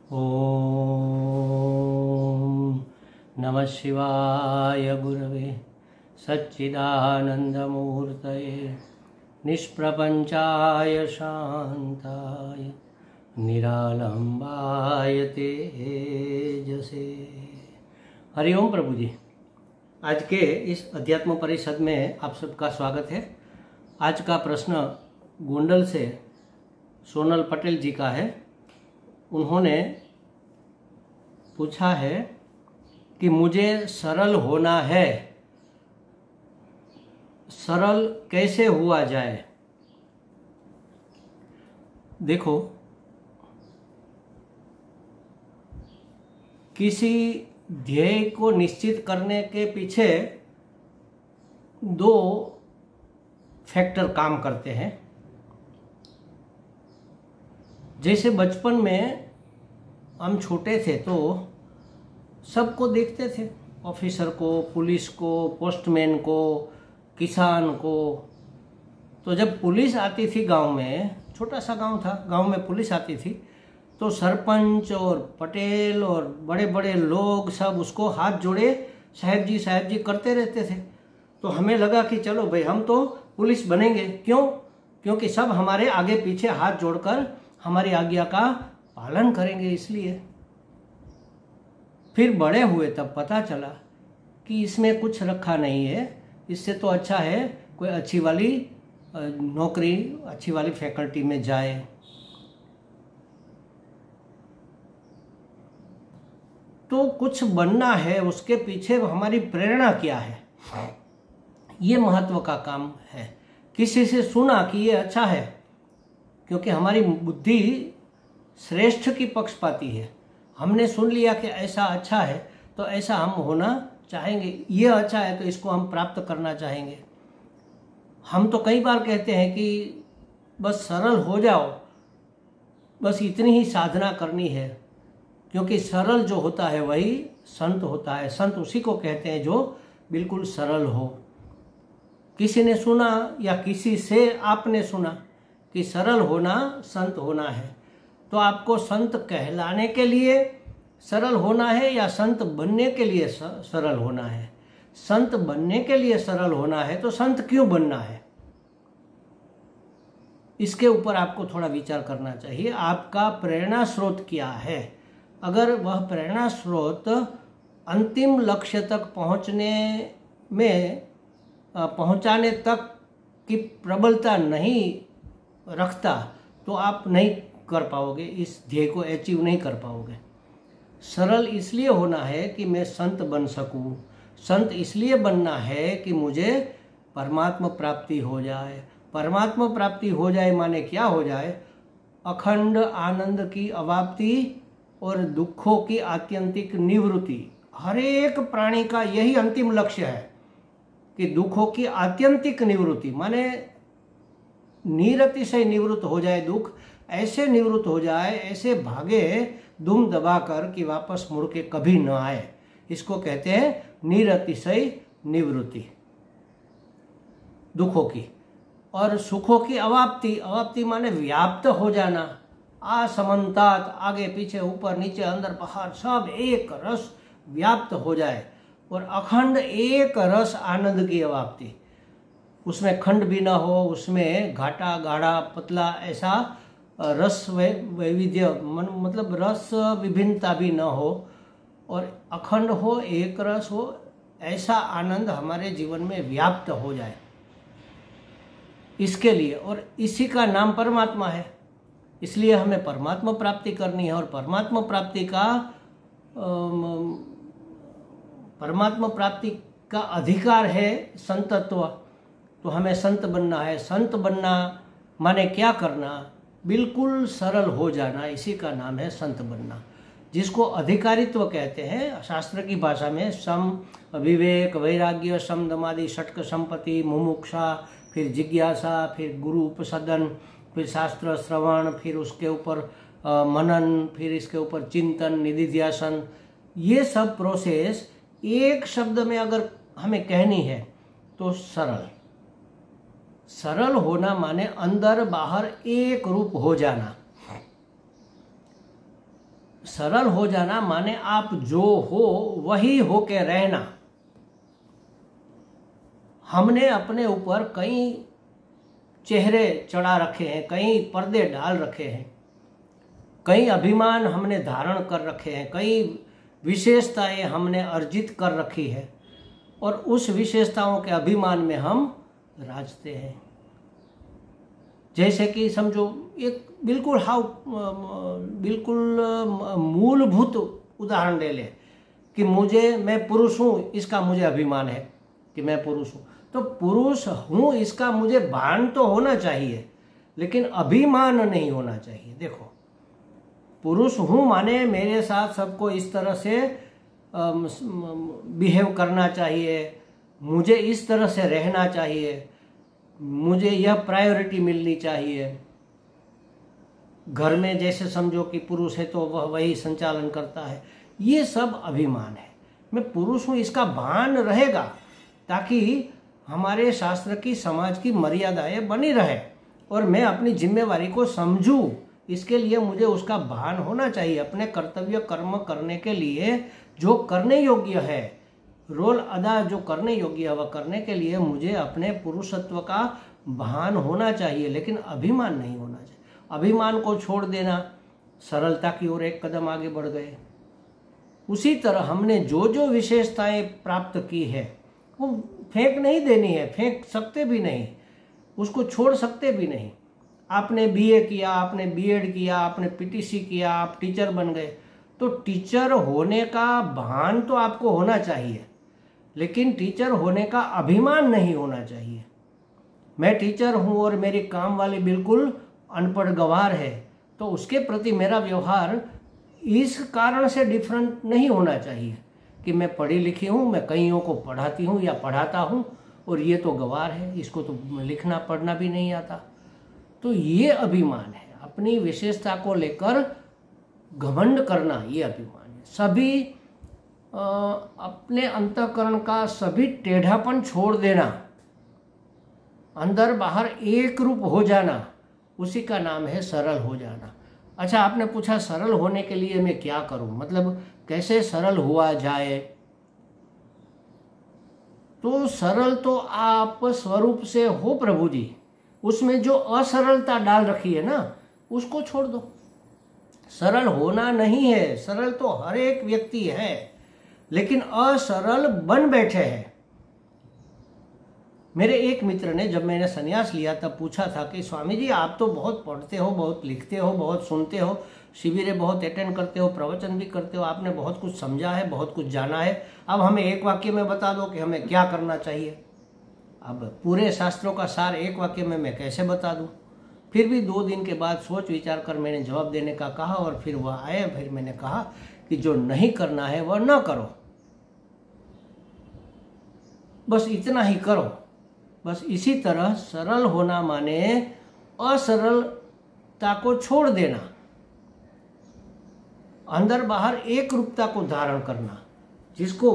ओम नमः शिवाय गुरवे सच्चिदानंदमूर्तये निष्प्रपंचाय शांताय निरालंबाय तेजसे। हरिओम प्रभु जी। आज के इस अध्यात्म परिषद में आप सबका स्वागत है। आज का प्रश्न गोंडल से सोनल पटेल जी का है। उन्होंने पूछा है कि मुझे सरल होना है, सरल कैसे हुआ जाए। देखो, किसी ध्येय को निश्चित करने के पीछे दो फैक्टर काम करते हैं। जैसे बचपन में हम छोटे थे तो सबको देखते थे, ऑफिसर को, पुलिस को, पोस्टमैन को, किसान को। तो जब पुलिस आती थी गांव में, छोटा सा गांव था, गांव में पुलिस आती थी तो सरपंच और पटेल और बड़े बड़े लोग सब उसको हाथ जोड़े साहब जी करते रहते थे। तो हमें लगा कि चलो भाई, हम तो पुलिस बनेंगे। क्यों? क्योंकि सब हमारे आगे पीछे हाथ जोड़कर हमारी आज्ञा का पालन करेंगे। इसलिए फिर बड़े हुए तब पता चला कि इसमें कुछ रखा नहीं है। इससे तो अच्छा है कोई अच्छी वाली नौकरी, अच्छी वाली फैकल्टी में जाए। तो कुछ बनना है, उसके पीछे हमारी प्रेरणा क्या है, ये महत्व का काम है। किसी से सुना कि ये अच्छा है, क्योंकि हमारी बुद्धि श्रेष्ठ की पक्षपाती है। हमने सुन लिया कि ऐसा अच्छा है तो ऐसा हम होना चाहेंगे। ये अच्छा है तो इसको हम प्राप्त करना चाहेंगे। हम तो कई बार कहते हैं कि बस सरल हो जाओ, बस इतनी ही साधना करनी है। क्योंकि सरल जो होता है वही संत होता है। संत उसी को कहते हैं जो बिल्कुल सरल हो। किसी ने सुना या किसी से आपने सुना कि सरल होना संत होना है, तो आपको संत कहलाने के लिए सरल होना है या संत बनने के लिए सरल होना है? संत बनने के लिए सरल होना है तो संत क्यों बनना है, इसके ऊपर आपको थोड़ा विचार करना चाहिए। आपका प्रेरणा स्रोत क्या है? अगर वह प्रेरणा स्रोत अंतिम लक्ष्य तक पहुंचाने तक की प्रबलता नहीं रखता तो आप नहीं कर पाओगे, इस ध्येय को अचीव नहीं कर पाओगे। सरल इसलिए होना है कि मैं संत बन सकूं। संत इसलिए बनना है कि मुझे परमात्मा प्राप्ति हो जाए। परमात्मा प्राप्ति हो जाए माने क्या हो जाए? अखंड आनंद की अवाप्ति और दुखों की आत्यंतिक निवृत्ति। हर एक प्राणी का यही अंतिम लक्ष्य है कि दुखों की आत्यंतिक निवृत्ति, माने निरतिशय निवृत्त हो जाए दुख। ऐसे निवृत्त हो जाए, ऐसे भागे दुम दबाकर कि वापस मुड़ के कभी न आए। इसको कहते हैं निरतिशय निवृत्ति दुखों की। और सुखों की अवाप्ति, अवाप्ति माने व्याप्त हो जाना। असमन्तात, आगे पीछे ऊपर नीचे अंदर बाहर सब एक रस व्याप्त हो जाए। और अखंड एक रस आनंद की अवाप्ति, उसमें खंड भी ना हो, उसमें घाटा गाढ़ा पतला ऐसा रस वैविध्य मतलब रस विभिन्नता भी ना हो, और अखंड हो, एक रस हो, ऐसा आनंद हमारे जीवन में व्याप्त हो जाए। इसके लिए, और इसी का नाम परमात्मा है। इसलिए हमें परमात्मा प्राप्ति करनी है। और परमात्मा प्राप्ति का अधिकार है संतत्व। तो हमें संत बनना है। संत बनना माने क्या करना? बिल्कुल सरल हो जाना, इसी का नाम है संत बनना, जिसको अधिकारित्व कहते हैं शास्त्र की भाषा में। सम, विवेक, वैराग्य, शम, दमादि, षटक संपत्ति, मुमुक्षा, फिर जिज्ञासा, फिर गुरु उपसदन, फिर शास्त्र श्रवण, फिर उसके ऊपर मनन, फिर इसके ऊपर चिंतन, निधिध्यासन। ये सब प्रोसेस एक शब्द में अगर हमें कहनी है तो सरल। सरल होना माने अंदर बाहर एक रूप हो जाना। सरल हो जाना माने आप जो हो वही हो के रहना। हमने अपने ऊपर कई चेहरे चढ़ा रखे हैं, कई पर्दे डाल रखे हैं, कई अभिमान हमने धारण कर रखे हैं, कई विशेषताएं हमने अर्जित कर रखी है और उस विशेषताओं के अभिमान में हम राजते हैं। जैसे कि समझो एक बिल्कुल मूलभूत उदाहरण ले ले कि मैं पुरुष हूँ, इसका मुझे अभिमान है कि मैं पुरुष हूँ। तो पुरुष हूँ इसका मुझे भान तो होना चाहिए, लेकिन अभिमान नहीं होना चाहिए। देखो, पुरुष हूँ माने मेरे साथ सबको इस तरह से बिहेव करना चाहिए, मुझे इस तरह से रहना चाहिए, मुझे यह प्रायोरिटी मिलनी चाहिए। घर में जैसे समझो कि पुरुष है तो वह वही संचालन करता है, ये सब अभिमान है। मैं पुरुष हूँ इसका भान रहेगा ताकि हमारे शास्त्र की, समाज की मर्यादाएं बनी रहे और मैं अपनी जिम्मेवारी को समझूं। इसके लिए मुझे उसका भान होना चाहिए। अपने कर्तव्य कर्म करने के लिए जो करने योग्य है, रोल अदा जो करने योग्य है, वह करने के लिए मुझे अपने पुरुषत्व का भान होना चाहिए, लेकिन अभिमान नहीं होना चाहिए। अभिमान को छोड़ देना, सरलता की ओर एक कदम आगे बढ़ गए। उसी तरह हमने जो जो विशेषताएं प्राप्त की है वो फेंक नहीं देनी है, फेंक सकते भी नहीं, उसको छोड़ सकते भी नहीं। आपने बीए किया, आपने बीएड किया, आपने पीटीसी किया, आप टीचर बन गए, तो टीचर होने का भान तो आपको होना चाहिए, लेकिन टीचर होने का अभिमान नहीं होना चाहिए। मैं टीचर हूं और मेरी काम वाली बिल्कुल अनपढ़ गंवार है, तो उसके प्रति मेरा व्यवहार इस कारण से डिफरेंट नहीं होना चाहिए कि मैं पढ़ी लिखी हूँ, मैं कईयों को पढ़ाती हूँ या पढ़ाता हूँ और ये तो गंवार है, इसको तो लिखना पढ़ना भी नहीं आता। तो ये अभिमान है, अपनी विशेषता को लेकर घमंड करना, ये अभिमान है। सभी अपने अंतःकरण का सभी टेढ़ापन छोड़ देना, अंदर बाहर एक रूप हो जाना, उसी का नाम है सरल हो जाना। अच्छा, आपने पूछा सरल होने के लिए मैं क्या करूं, मतलब कैसे सरल हुआ जाए। तो सरल तो आप स्वरूप से हो प्रभु जी, उसमें जो असरलता डाल रखी है ना, उसको छोड़ दो। सरल होना नहीं है, सरल तो हर एक व्यक्ति है, लेकिन असरल बन बैठे हैं। मेरे एक मित्र ने, जब मैंने संन्यास लिया तब पूछा था कि स्वामी जी आप तो बहुत पढ़ते हो, बहुत लिखते हो, बहुत सुनते हो, शिविरें बहुत अटेंड करते हो, प्रवचन भी करते हो, आपने बहुत कुछ समझा है, बहुत कुछ जाना है, अब हमें एक वाक्य में बता दो कि हमें क्या करना चाहिए। अब पूरे शास्त्रों का सार एक वाक्य में मैं कैसे बता दूं। फिर भी 2 दिन के बाद सोच विचार कर मैंने जवाब देने का कहा और फिर वह आए। फिर मैंने कहा कि जो नहीं करना है वह न करो, बस इतना ही करो। बस इसी तरह सरल होना माने असरलता को छोड़ देना, अंदर बाहर एक रूपता को धारण करना, जिसको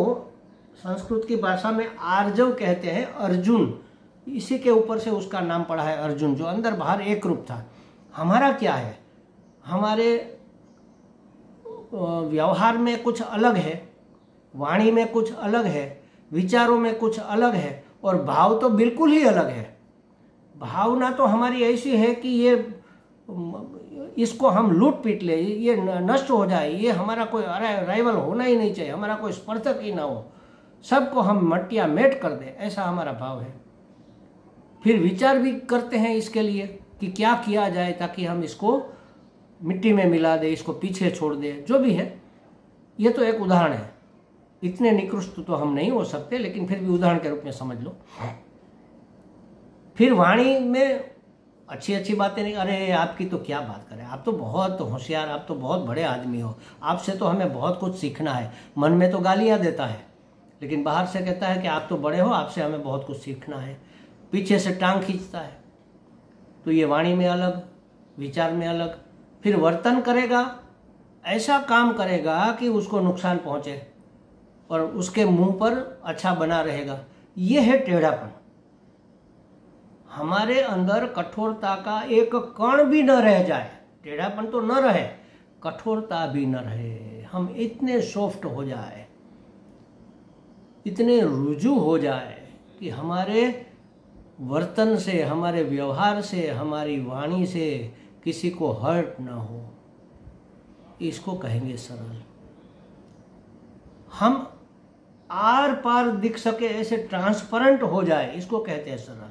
संस्कृत की भाषा में आर्जव कहते हैं, अर्जुन, इसी के ऊपर से उसका नाम पड़ा है अर्जुन, जो अंदर बाहर एक रूप था। हमारा क्या है, हमारे व्यवहार में कुछ अलग है, वाणी में कुछ अलग है, विचारों में कुछ अलग है, और भाव तो बिल्कुल ही अलग है। भावना तो हमारी ऐसी है कि इसको हम लूट पीट ले, ये नष्ट हो जाए, ये हमारा कोई राइवल होना ही नहीं चाहिए, हमारा कोई स्पर्धक ही ना हो, सबको हम मटिया मेट कर दें, ऐसा हमारा भाव है। फिर विचार भी करते हैं इसके लिए कि क्या किया जाए ताकि हम इसको मिट्टी में मिला दे, इसको पीछे छोड़ दे, जो भी है। ये तो एक उदाहरण है, इतने निकृष्ट तो हम नहीं हो सकते, लेकिन फिर भी उदाहरण के रूप में समझ लो। फिर वाणी में अच्छी अच्छी बातें नहीं, अरे आपकी तो क्या बात करें, आप तो बहुत होशियार, आप तो बहुत बड़े आदमी हो, आपसे तो हमें बहुत कुछ सीखना है। मन में तो गालियां देता है, लेकिन बाहर से कहता है कि आप तो बड़े हो, आपसे हमें बहुत कुछ सीखना है, पीछे से टांग खींचता है। तो ये वाणी में अलग, विचार में अलग। फिर वर्तन करेगा, ऐसा काम करेगा कि उसको नुकसान पहुंचे और उसके मुंह पर अच्छा बना रहेगा। ये है टेढ़ापन। हमारे अंदर कठोरता का एक कण भी न रह जाए, टेढ़ापन तो न रहे, कठोरता भी न रहे, हम इतने सॉफ्ट हो जाए, इतने रुजू हो जाए कि हमारे वर्तन से, हमारे व्यवहार से, हमारी वाणी से किसी को हर्ट ना हो, इसको कहेंगे सरल। हम आर पार दिख सके, ऐसे ट्रांसपेरेंट हो जाए, इसको कहते हैं सरल।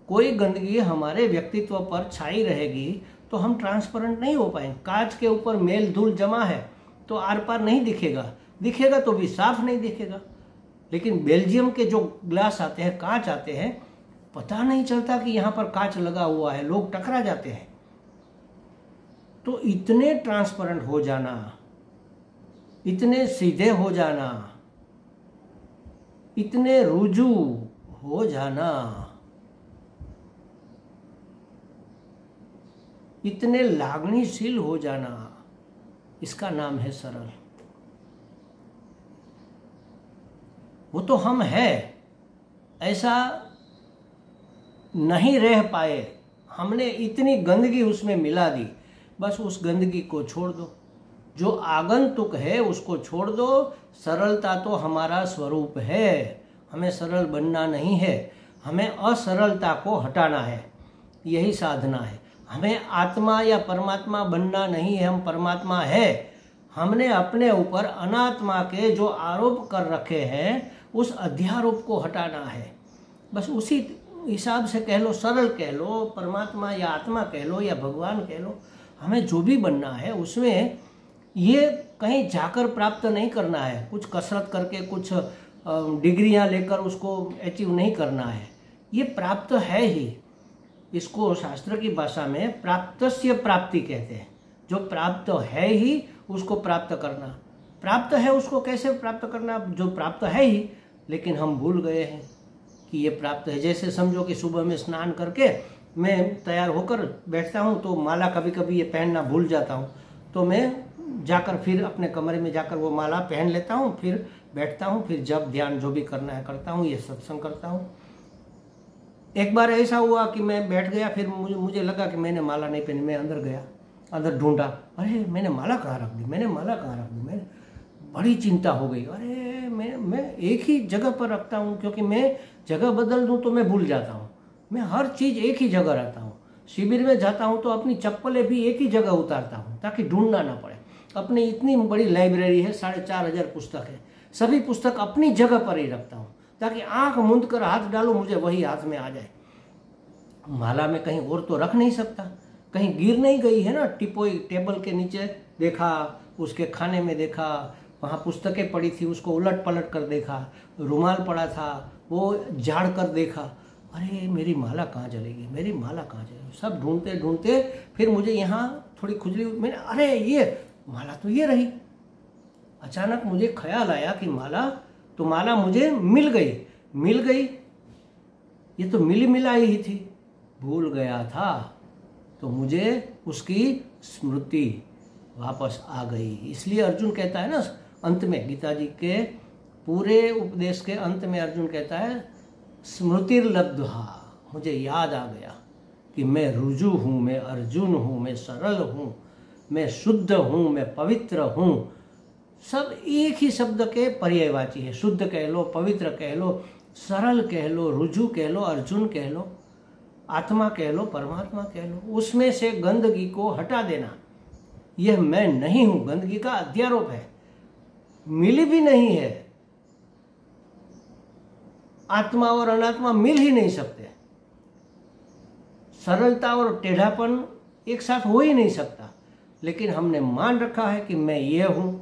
कोई गंदगी हमारे व्यक्तित्व पर छाई रहेगी तो हम ट्रांसपेरेंट नहीं हो पाएंगे। कांच के ऊपर मेल धूल जमा है तो आर पार नहीं दिखेगा, दिखेगा तो भी साफ नहीं दिखेगा। लेकिन बेल्जियम के जो ग्लास आते हैं, कांच आते हैं, पता नहीं चलता कि यहाँ पर कांच लगा हुआ है, लोग टकरा जाते हैं। तो इतने ट्रांसपेरेंट हो जाना, इतने सीधे हो जाना, इतने रुजू हो जाना, इतने लागनीशील हो जाना, इसका नाम है सरल। वो तो हम है, ऐसा नहीं रह पाए, हमने इतनी गंदगी उसमें मिला दी। बस उस गंदगी को छोड़ दो, जो आगंतुक है उसको छोड़ दो। सरलता तो हमारा स्वरूप है, हमें सरल बनना नहीं है, हमें असरलता को हटाना है, यही साधना है। हमें आत्मा या परमात्मा बनना नहीं है, हम परमात्मा है। हमने अपने ऊपर अनात्मा के जो आरोप कर रखे हैं उस अध्यारोप को हटाना है। बस उसी हिसाब से कह लो, सरल कह लो, परमात्मा या आत्मा कह लो या भगवान कह लो, हमें जो भी बनना है उसमें ये कहीं जाकर प्राप्त नहीं करना है, कुछ कसरत करके, कुछ डिग्रियां लेकर उसको अचीव नहीं करना है। ये प्राप्त है ही। इसको शास्त्र की भाषा में प्राप्तस्य प्राप्ति कहते हैं। जो प्राप्त है ही उसको प्राप्त करना। प्राप्त है उसको कैसे प्राप्त करना? जो प्राप्त है ही, लेकिन हम भूल गए हैं कि ये प्राप्त है। जैसे समझो कि सुबह में स्नान करके मैं तैयार होकर बैठता हूँ तो माला कभी कभी ये पहनना भूल जाता हूँ, तो मैं जाकर फिर अपने कमरे में जाकर वो माला पहन लेता हूँ, फिर बैठता हूँ, फिर जब ध्यान जो भी करना है करता हूँ, ये सत्संग करता हूँ। एक बार ऐसा हुआ कि मैं बैठ गया, फिर मुझे लगा कि मैंने माला नहीं पहनी। मैं अंदर गया, अंदर ढूंढा, अरे मैंने माला कहाँ रख दी, मैंने माला कहाँ रख दी। मैंने बड़ी चिंता हो गई, अरे मैं एक ही जगह पर रखता हूँ, क्योंकि मैं जगह बदल दूँ तो मैं भूल जाता हूँ। मैं हर चीज़ एक ही जगह रखता हूँ। शिविर में जाता हूँ तो अपनी चप्पलें भी एक ही जगह उतारता हूँ ताकि ढूंढना ना पड़े। अपनी इतनी बड़ी लाइब्रेरी है, 4,500 पुस्तक है, सभी पुस्तक अपनी जगह पर ही रखता हूँ ताकि आंख मूंद कर हाथ डालो मुझे वही हाथ में आ जाए। माला में कहीं और तो रख नहीं सकता, कहीं गिर नहीं गई है ना। टिपोई टेबल के नीचे देखा, उसके खाने में देखा, वहाँ पुस्तकें पड़ी थी उसको उलट पलट कर देखा, रुमाल पड़ा था वो झाड़ कर देखा, अरे मेरी माला कहाँ चलेगी, मेरी माला कहाँ चलेगी। सब ढूंढते ढूंढते फिर मुझे यहाँ थोड़ी खुजली, मैंने अरे ये माला तो ये रही। अचानक मुझे ख्याल आया कि माला मुझे मिल गई, ये तो मिली मिलाई ही थी, भूल गया था, तो मुझे उसकी स्मृति वापस आ गई। इसलिए अर्जुन कहता है ना अंत में, गीता जी के पूरे उपदेश के अंत में अर्जुन कहता है स्मृतिर्लब्ध्वा, मुझे याद आ गया कि मैं रुजु हूँ, मैं अर्जुन हूँ, मैं सरल हूँ, मैं शुद्ध हूँ, मैं पवित्र हूँ। सब एक ही शब्द के पर्यायवाची है। शुद्ध कह लो, पवित्र कह लो, सरल कह लो, रुजु कह लो, अर्जुन कह लो, आत्मा कह लो, परमात्मा कह लो। उसमें से गंदगी को हटा देना, यह मैं नहीं हूं, गंदगी का अध्यारोप है, मिली भी नहीं है। आत्मा और अनात्मा मिल ही नहीं सकते। सरलता और टेढ़ापन एक साथ हो ही नहीं सकता। लेकिन हमने मान रखा है कि मैं ये हूं,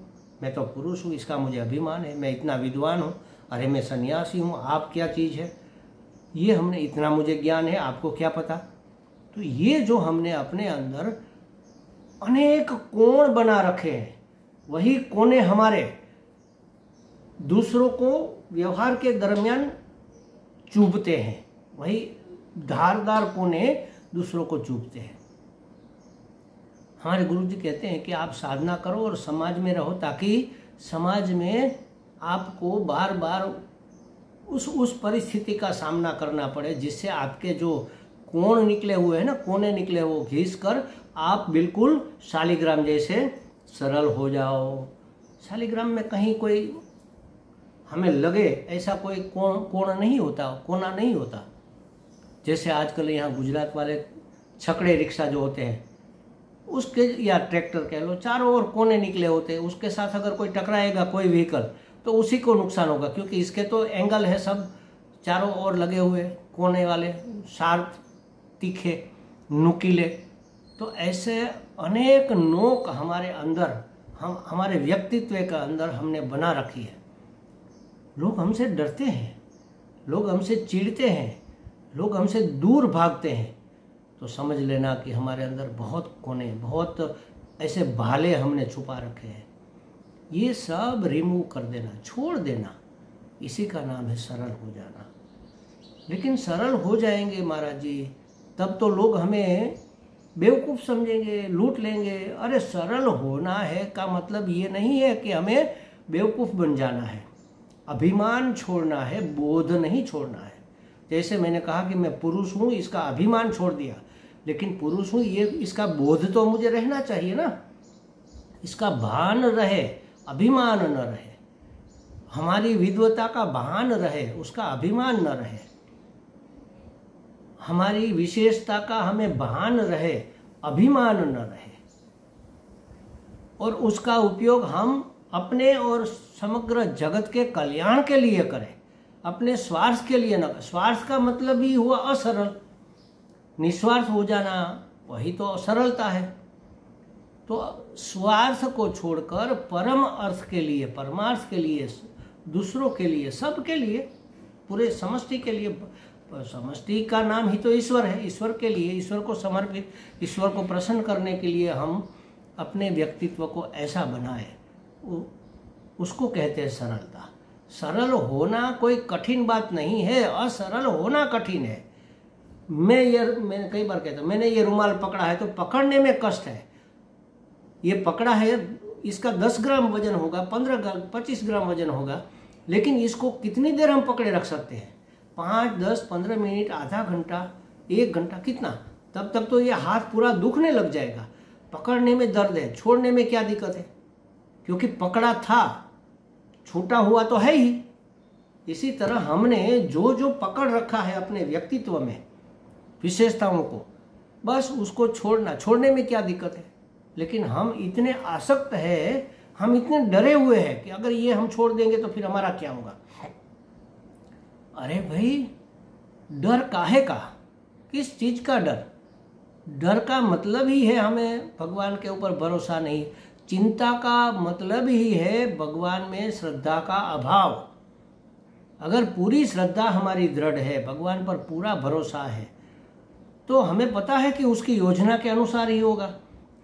मैं तो पुरुष हूं, इसका मुझे अभिमान है, मैं इतना विद्वान हूं, अरे मैं सन्यासी हूं, आप क्या चीज है, ये हमने इतना मुझे ज्ञान है, आपको क्या पता। तो ये जो हमने अपने अंदर अनेक कोण बना रखे हैं, वही कोने हमारे दूसरों को व्यवहार के दरमियान चुभते हैं, वही धारदार कोने दूसरों को चुभते हैं। हमारे गुरु जी कहते हैं कि आप साधना करो और समाज में रहो, ताकि समाज में आपको बार बार उस परिस्थिति का सामना करना पड़े जिससे आपके जो कोण निकले हुए हैं ना, कोने निकले, वो घिस कर आप बिल्कुल शालिग्राम जैसे सरल हो जाओ। शालिग्राम में कहीं कोई हमें लगे ऐसा कोई कोण नहीं होता, कोना नहीं होता। जैसे आजकल यहाँ गुजरात वाले छकड़े रिक्शा जो होते हैं उसके, या ट्रैक्टर कह लो, चारों ओर कोने निकले होते हैं। उसके साथ अगर कोई टकराएगा कोई व्हीकल तो उसी को नुकसान होगा, क्योंकि इसके तो एंगल है सब चारों ओर लगे हुए कोने वाले, शार्प, तीखे, नुकीले। तो ऐसे अनेक नोक हमारे अंदर, हम हमारे व्यक्तित्व के अंदर हमने बना रखी है। लोग हमसे डरते हैं, लोग हमसे चिढ़ते हैं, लोग हमसे दूर भागते हैं। तो समझ लेना कि हमारे अंदर बहुत कोने, बहुत ऐसे भाले हमने छुपा रखे हैं। ये सब रिमूव कर देना, छोड़ देना, इसी का नाम है सरल हो जाना। लेकिन सरल हो जाएंगे महाराज जी, तब तो लोग हमें बेवकूफ़ समझेंगे, लूट लेंगे। अरे सरल होना है का मतलब ये नहीं है कि हमें बेवकूफ़ बन जाना है। अभिमान छोड़ना है, बोध नहीं छोड़ना है। जैसे मैंने कहा कि मैं पुरुष हूँ, इसका अभिमान छोड़ दिया, लेकिन पुरुष हूँ ये, इसका बोध तो मुझे रहना चाहिए ना, इसका भान रहे, अभिमान न रहे। हमारी विद्वता का भान रहे, उसका अभिमान न रहे। हमारी विशेषता का हमें भान रहे, अभिमान न रहे। और उसका उपयोग हम अपने और समग्र जगत के कल्याण के लिए करें, अपने स्वार्थ के लिए न। स्वार्थ का मतलब ही हुआ असरल। निस्वार्थ हो जाना वही तो सरलता है। तो स्वार्थ को छोड़कर परम अर्थ के लिए, परमार्थ के लिए, दूसरों के लिए, सबके लिए, पूरे समष्टि के लिए, समष्टि का नाम ही तो ईश्वर है, ईश्वर के लिए, ईश्वर को समर्पित, ईश्वर को प्रसन्न करने के लिए हम अपने व्यक्तित्व को ऐसा बनाए, उसको कहते हैं सरलता। सरल होना कोई कठिन बात नहीं है, असरल होना कठिन है। मैंने कई बार कहता हूं, मैंने ये रुमाल पकड़ा है तो पकड़ने में कष्ट है। ये पकड़ा है, इसका 10 ग्राम वजन होगा, 15 ग्राम, 25 ग्राम वजन होगा, लेकिन इसको कितनी देर हम पकड़े रख सकते हैं? 5, 10, 15 मिनट, आधा घंटा, 1 घंटा, कितना? तब तक तो ये हाथ पूरा दुखने लग जाएगा। पकड़ने में दर्द है, छोड़ने में क्या दिक्कत है? क्योंकि पकड़ा था, छूटा हुआ तो है ही। इसी तरह हमने जो जो पकड़ रखा है अपने व्यक्तित्व में, विशेषताओं को, बस उसको छोड़ना। छोड़ने में क्या दिक्कत है? लेकिन हम इतने आसक्त हैं, हम इतने डरे हुए हैं कि अगर ये हम छोड़ देंगे तो फिर हमारा क्या होगा। अरे भाई, डर काहे का? किस चीज का डर? डर का मतलब ही है हमें भगवान के ऊपर भरोसा नहीं। चिंता का मतलब ही है भगवान में श्रद्धा का अभाव। अगर पूरी श्रद्धा हमारी दृढ़ है, भगवान पर पूरा भरोसा है, तो हमें पता है कि उसकी योजना के अनुसार ही होगा।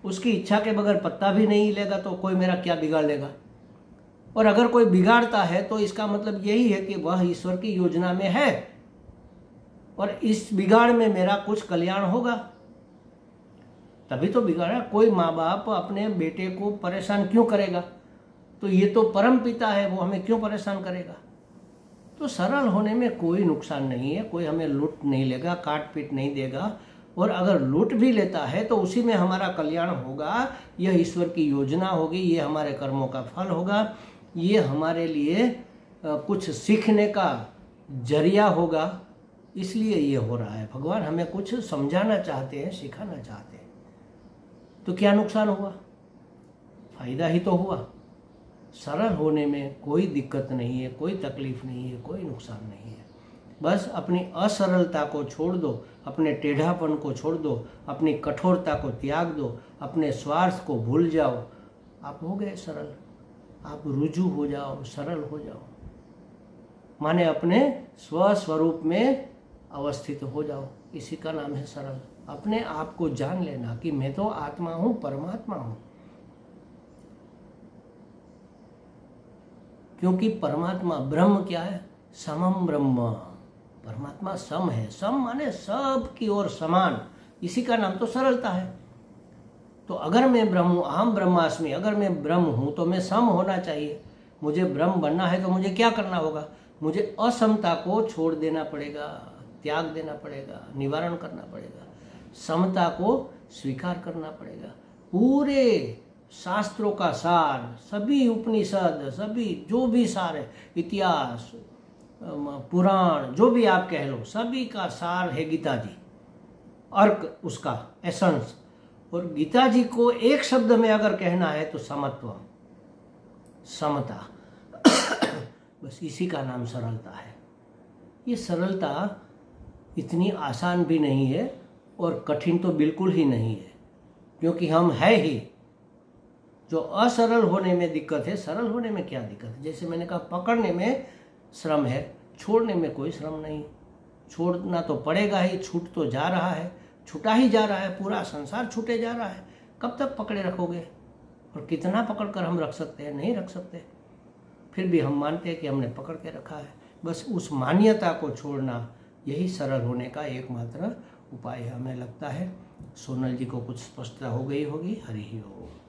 उसकी इच्छा के बगैर पत्ता भी नहीं हिलेगा, तो कोई मेरा क्या बिगाड़ लेगा। और अगर कोई बिगाड़ता है तो इसका मतलब यही है कि वह ईश्वर की योजना में है और इस बिगाड़ में मेरा कुछ कल्याण होगा, तभी तो बिगाड़ा। कोई माँ बाप अपने बेटे को परेशान क्यों करेगा? तो ये तो परम पिता है, वो हमें क्यों परेशान करेगा? तो सरल होने में कोई नुकसान नहीं है, कोई हमें लूट नहीं लेगा, काट पीट नहीं देगा। और अगर लूट भी लेता है तो उसी में हमारा कल्याण होगा। यह ईश्वर की योजना होगी, ये हमारे कर्मों का फल होगा, ये हमारे लिए कुछ सीखने का जरिया होगा। इसलिए ये हो रहा है। भगवान हमें कुछ समझाना चाहते हैं, सिखाना चाहते हैं। तो क्या नुकसान हुआ? फायदा ही तो हुआ। सरल होने में कोई दिक्कत नहीं है, कोई तकलीफ नहीं है, कोई नुकसान नहीं है। बस अपनी असरलता को छोड़ दो, अपने टेढ़ापन को छोड़ दो, अपनी कठोरता को त्याग दो, अपने स्वार्थ को भूल जाओ। आप हो गए सरल, आप रुजू हो जाओ, सरल हो जाओ, माने अपने स्वस्वरूप में अवस्थित हो जाओ। इसी का नाम है सरल। अपने आप को जान लेना कि मैं तो आत्मा हूं, परमात्मा हूं। क्योंकि परमात्मा ब्रह्म क्या है? समम ब्रह्म। परमात्मा सम है। सम माने सब की ओर समान। इसी का नाम तो सरलता है। तो अगर मैं ब्रह्म हूं, अहम ब्रह्मास्मि, अगर मैं ब्रह्म हूं तो मैं सम होना चाहिए। मुझे ब्रह्म बनना है तो मुझे क्या करना होगा? मुझे असमता को छोड़ देना पड़ेगा, त्याग देना पड़ेगा, निवारण करना पड़ेगा। समता को स्वीकार करना पड़ेगा। पूरे शास्त्रों का सार, सभी उपनिषद, सभी जो भी सार है, इतिहास, पुराण, जो भी आप कह लो, सभी का सार है गीता जी, अर्क उसका एसेंस। और गीता जी को एक शब्द में अगर कहना है तो समत्व, समता। बस इसी का नाम सरलता है। ये सरलता इतनी आसान भी नहीं है और कठिन तो बिल्कुल ही नहीं है, क्योंकि हम है ही। जो असरल होने में दिक्कत है, सरल होने में क्या दिक्कत है? जैसे मैंने कहा, पकड़ने में श्रम है, छोड़ने में कोई श्रम नहीं। छोड़ना तो पड़ेगा ही, छूट तो जा रहा है, छूटा ही जा रहा है, पूरा संसार छूटे जा रहा है। कब तक पकड़े रखोगे? और कितना पकड़ कर हम रख सकते हैं? नहीं रख सकते। फिर भी हम मानते हैं कि हमने पकड़ के रखा है। बस उस मान्यता को छोड़ना, यही सरल होने का एकमात्र उपाय है। हमें लगता है सोनल जी को कुछ स्पष्टता हो गई होगी। हरि ओम।